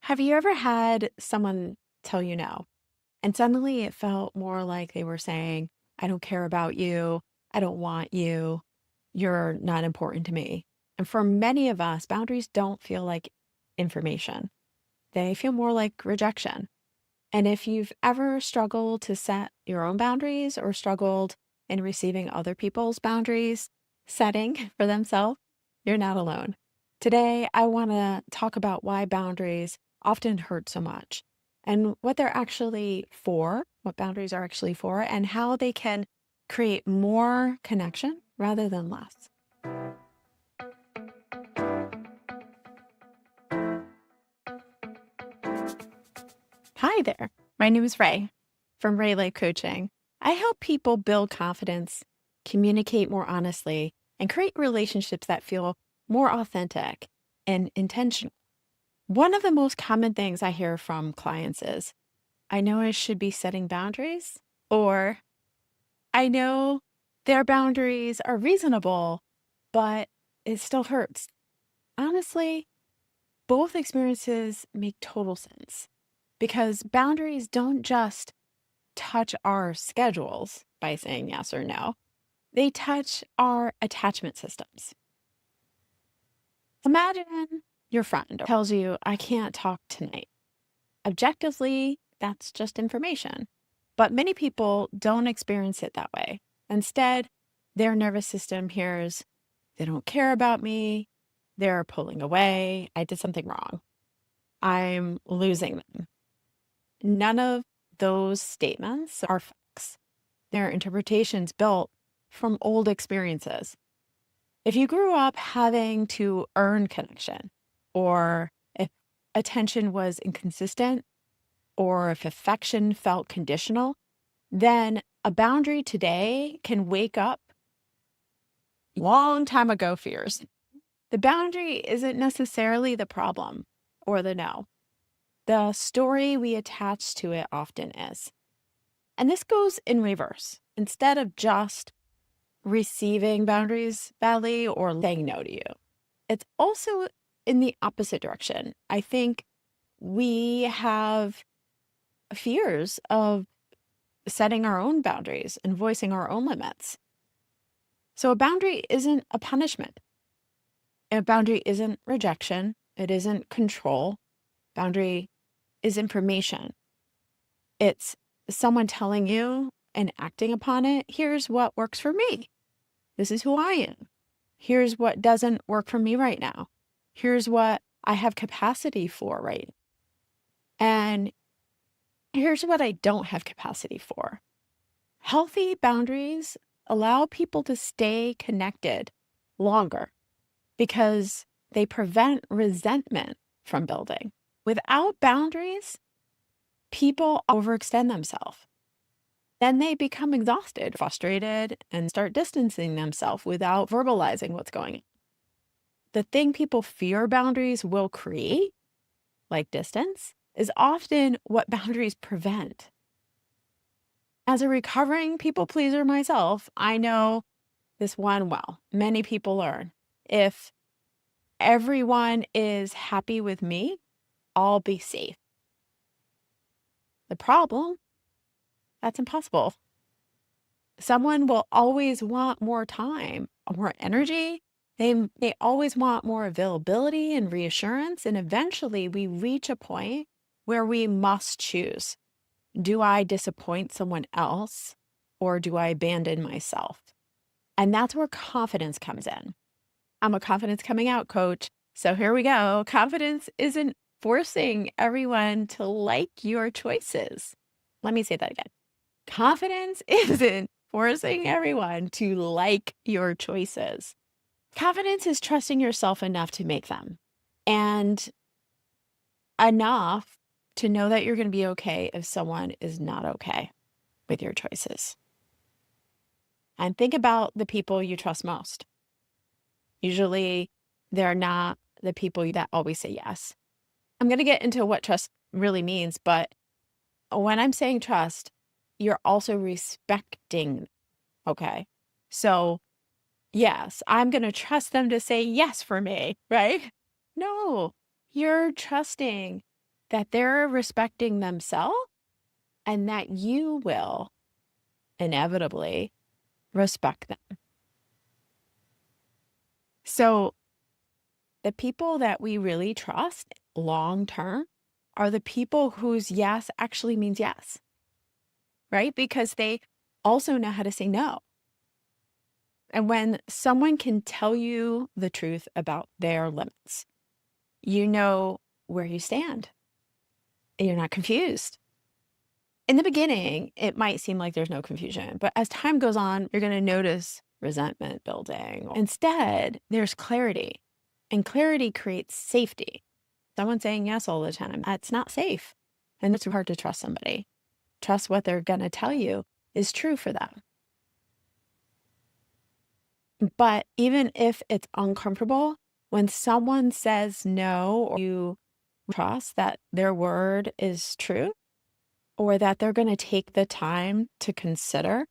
Have you ever had someone tell you no? And suddenly it felt more like they were saying, I don't care about you. I don't want you. You're not important to me. And for many of us, boundaries don't feel like information, they feel more like rejection. And if you've ever struggled to set your own boundaries or struggled in receiving other people's boundaries setting for themselves, you're not alone. Today, I want to talk about why boundaries often hurt so much and what they're actually for, what boundaries are actually for, and how they can create more connection rather than less. Hi there. My name is Ray from Ray Life Coaching. I help people build confidence, communicate more honestly, and create relationships that feel more authentic and intentional. One of the most common things I hear from clients is, I know I should be setting boundaries, or I know their boundaries are reasonable, but it still hurts. Honestly, both experiences make total sense because boundaries don't just touch our schedules by saying yes or no, they touch our attachment systems. Imagine your friend tells you, I can't talk tonight. Objectively, that's just information. But many people don't experience it that way. Instead, their nervous system hears, they don't care about me, they're pulling away, I did something wrong, I'm losing them. None of those statements are facts. They're interpretations built from old experiences. If you grew up having to earn connection, or if attention was inconsistent, or if affection felt conditional, then a boundary today can wake up long time ago fears. The boundary isn't necessarily the problem or the no. The story we attach to it often is. And this goes in reverse. Instead of just receiving boundaries badly or saying no to you, it's also in the opposite direction. I think we have fears of setting our own boundaries and voicing our own limits. So a boundary isn't a punishment. A boundary isn't rejection. It isn't control. Boundary is information. It's someone telling you and acting upon it. Here's what works for me. This is who I am. Here's what doesn't work for me right now. Here's what I have capacity for right now. And here's what I don't have capacity for. Healthy boundaries allow people to stay connected longer because they prevent resentment from building. Without boundaries, people overextend themselves. Then they become exhausted, frustrated, and start distancing themselves without verbalizing what's going on. The thing people fear boundaries will create, like distance, is often what boundaries prevent. As a recovering people pleaser myself, I know this one well. Many people learn. If everyone is happy with me, I'll be safe. The problem, that's impossible. Someone will always want more time, more energy. They always want more availability and reassurance. And eventually we reach a point where we must choose. Do I disappoint someone else or do I abandon myself? And that's where confidence comes in. I'm a confidence coming out coach. So here we go. Confidence isn't forcing everyone to like your choices. Let me say that again. Confidence isn't forcing everyone to like your choices. Confidence is trusting yourself enough to make them and enough to know that you're going to be okay if someone is not okay with your choices. And think about the people you trust most. Usually, they're not the people that always say yes. I'm going to get into what trust really means, but when I'm saying trust, you're also respecting. Okay. So, yes, I'm going to trust them to say yes for me, right? No, you're trusting that they're respecting themselves and that you will inevitably respect them. So the people that we really trust long term are the people whose yes actually means yes, right? Because they also know how to say no. And when someone can tell you the truth about their limits, you know where you stand. You're not confused. In the beginning, it might seem like there's no confusion, but as time goes on, you're going to notice resentment building. Instead, there's clarity, and clarity creates safety. Someone saying yes all the time, that's not safe. And it's hard to trust somebody. Trust what they're going to tell you is true for them. But even if it's uncomfortable, when someone says no, or you trust that their word is true, or that they're going to take the time to consider,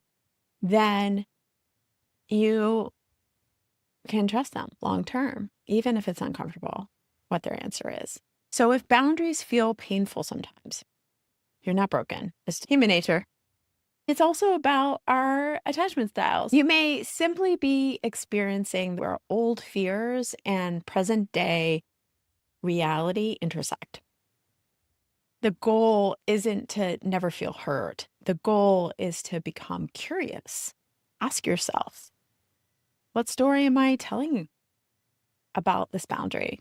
then you can trust them long term, even if it's uncomfortable, what their answer is. So if boundaries feel painful sometimes, you're not broken. It's human nature. It's also about our attachment styles. You may simply be experiencing where old fears and present day reality intersect. The goal isn't to never feel hurt. The goal is to become curious. Ask yourself, what story am I telling you about this boundary?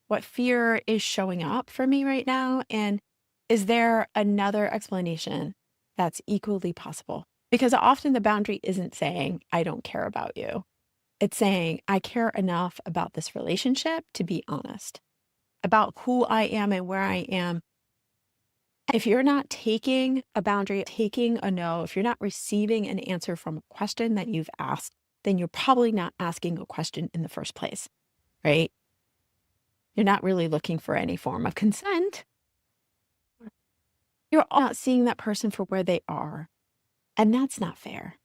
What fear is showing up for me right now? And is there another explanation that's equally possible? Because often the boundary isn't saying, I don't care about you. It's saying, I care enough about this relationship to be honest about who I am and where I am. If you're not taking a boundary, taking a no, if you're not receiving an answer from a question that you've asked, then you're probably not asking a question in the first place, right? You're not really looking for any form of consent. You're not seeing that person for where they are. And that's not fair.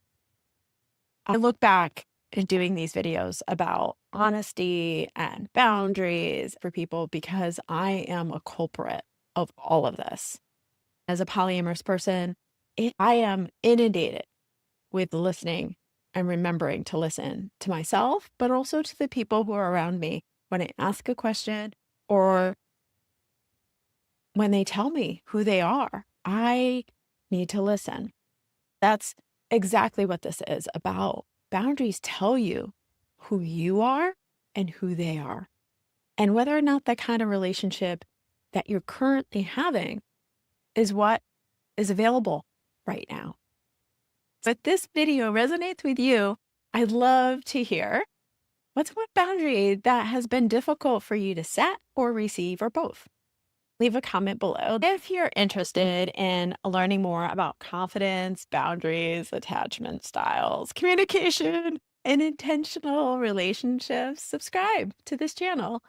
I look back at doing these videos about honesty and boundaries for people because I am a culprit of all of this. As a polyamorous person, I am inundated with listening and remembering to listen to myself, but also to the people who are around me when I ask a question or when they tell me who they are. I need to listen. That's exactly what this is about. Boundaries tell you who you are and who they are, and whether or not that kind of relationship that you're currently having is what is available right now. So if this video resonates with you, I'd love to hear what's one boundary that has been difficult for you to set or receive, or both. Leave a comment below if you're interested in learning more about confidence, boundaries, attachment styles, communication, and intentional relationships. Subscribe to this channel.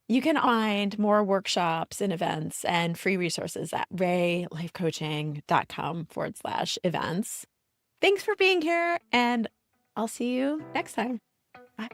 You can find more workshops and events and free resources at raylifecoaching.com/events. Thanks for being here, and I'll see you next time. Bye.